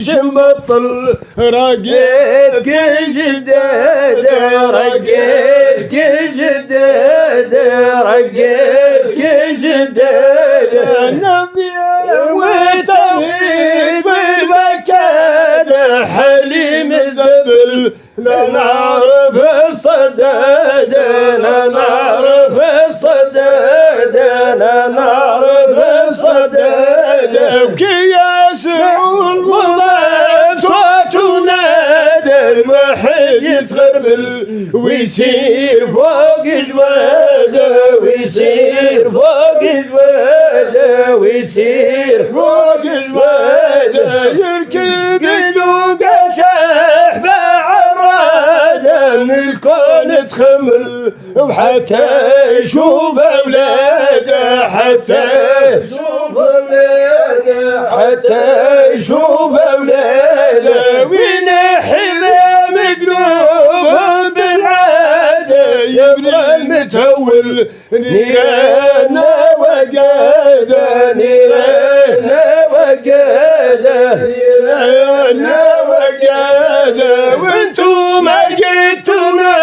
شمبطل رقيت كل جداد رقيت كل جداد رقيت كل جداد نبي وتوحيد بالمكاد حليم الذبل لا نعرف الصداد لا نعرف الصداد لا نعرف الصداد وكياس والمضاف صوته نادر واحد يتغربل ويسير فوق جواده ويسير فوق جواده ويسير فوق جواده يركب قلوب شاح بعراده نكون تخمل وحتى يشوف اولاده حتى يشوف اولاده حتى يشوف اولاده وينحب مقلوب بالعاده يبرى المتول نيران وقاده نيران وقاده نيران وقاده وانتم لقيتونا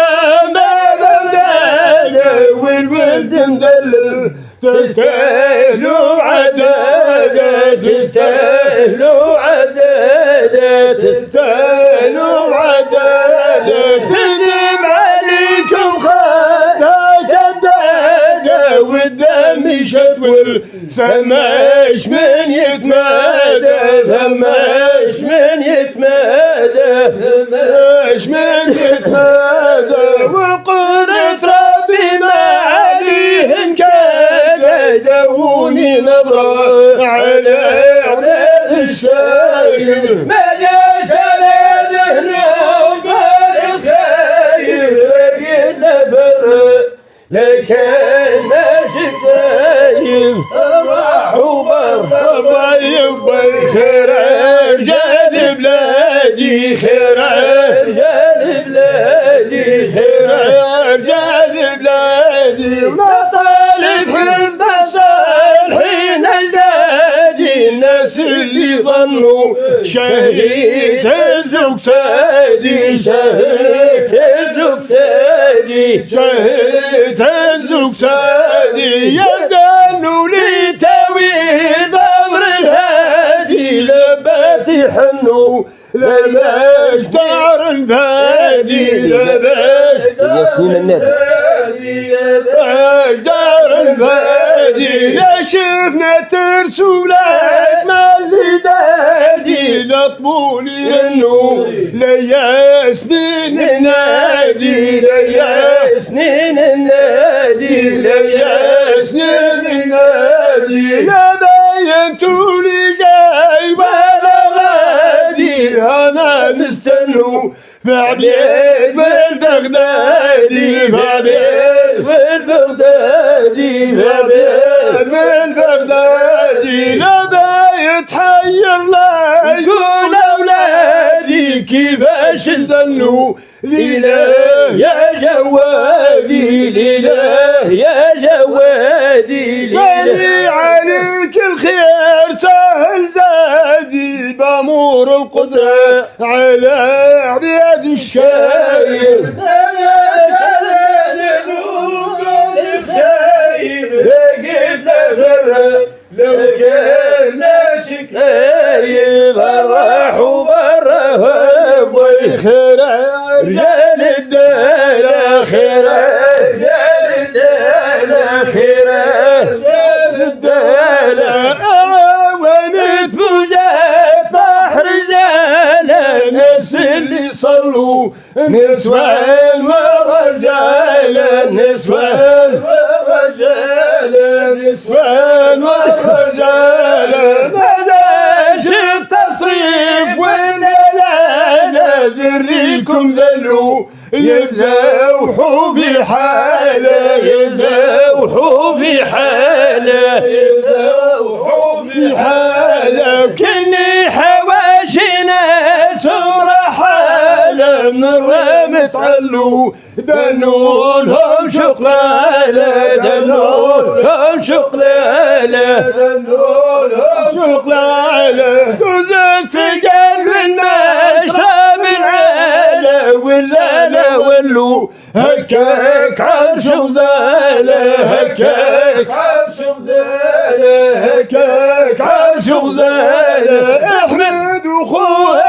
والولد مدلل تستاهلوا عداده تستاهلوا عداده تستاهلوا عداده تنم عليكم خاطر جداده والدم يشتول ثماش من يتمادى ثماش من يتمادى ثماش من يتمادى وقرة ربي ما عليهم كاد دوني نظرة على عناد الشايب ما جاش على ذهنه وقال خايب لقيت نفر لكن ماشي تايب راح وبر باي خير رجال بلادي خير رجال بلادي خير رجال بلادي وما طالب حزب الصالحين الجادي الناس اللي ظنوا شهيد الزوج سادي شهيد الزوج سادي شهيد الزوج سادي يدانوا لي تاويل ضمر الهادي لبات يحنوا لباش دار البادي لباش ياسمين النادي لباش دار البادي لا شفنا ترسولات ما اللي دادي لا طبولي رنوا ليا سنين النادي ليا سنين النادي ليا سنين النادي لا بينتوا لي جاي ولا غادي انا نستنوا بعدين بالبغدادي بعدين بالبغدادي بعدين بالبغدادي لا بيتحير لا يقول اولادي كيفاش نذنوا لله يا جوادي لله يا جوادي لله عليك الخير سهل زادي بامور القدرة على عباد الشايب لقيت له لو كان ماشي كايب راح وبره خير رجال الدالة خير رجال الدالة خير رجال الدالة وانت فوجات بحر رجال ناس اللي صلوا نسوان ورجال نسوان ورجال نسوان ورجال ما زالش التصريف ولا لا ذريكم ذلوا يذوحوا في حاله يذوحوا في حاله يذوحوا في حاله كل حواشي ناس ورحاله من الرمل تعلوا دنولهم شقلالة دنولهم شقلالة دنولهم شقلالة سوز الثقل والنشرة من عالة واللالة واللو هكاك عرش غزالة هكاك عرش غزالة هكاك عرش غزالة احمد وخوه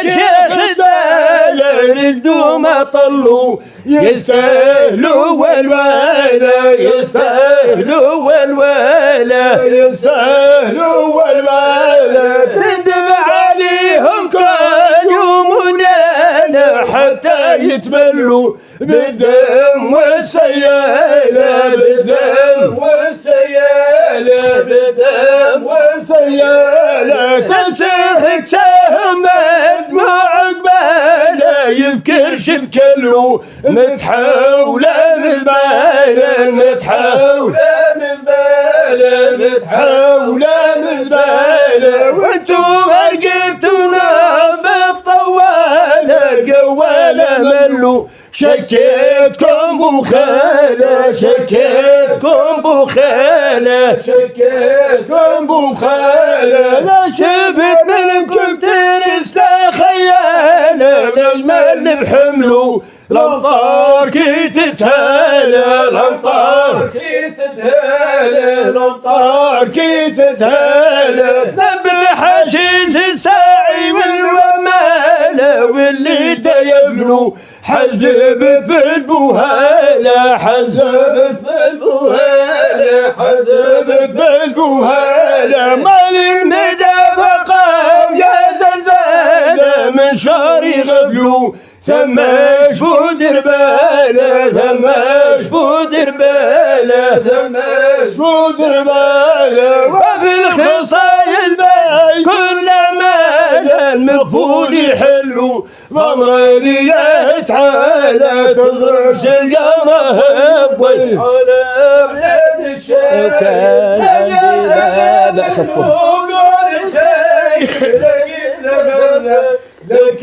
شيخ دالة رقدوا ما طلوا يستاهلوا والوالة يستاهلوا والوالة يستاهلوا والوالة تندم عليهم كل يوم وليلة حتى يتملوا بالدم والسيالة بالدم والسيالة بالدم والسيالة تمسح سهم دموع قباله يبكرش بكله متحولة من باله متحولة من باله متحولة من باله وانتم رقبتونا بالطوالة قوالة ملوا شكيتكم بخالة شكيتكم بخالة شكيتكم بخالة لا شبت منكم ترست خيالة نجمل بحملوا الأمطار كي تتهالى الأمطار كي تتهالى الأمطار كي تتهالى ذنب الحشيش الساعي والومالة واللي تيبنوا حزبت بالبوهالة حزبت بالبوهالة حزبت بالبوهالة مال المدى بقاو يا زلزالة من شهر يغفلوا ثم شفود ربالة ثم شفود ربالة ثم شفود ربالة وفي الخصايل باي كل مال المغفور يحلوا بأمر الله تعالى تزرش القمر هبوي على بلاد الشام كان عندي باب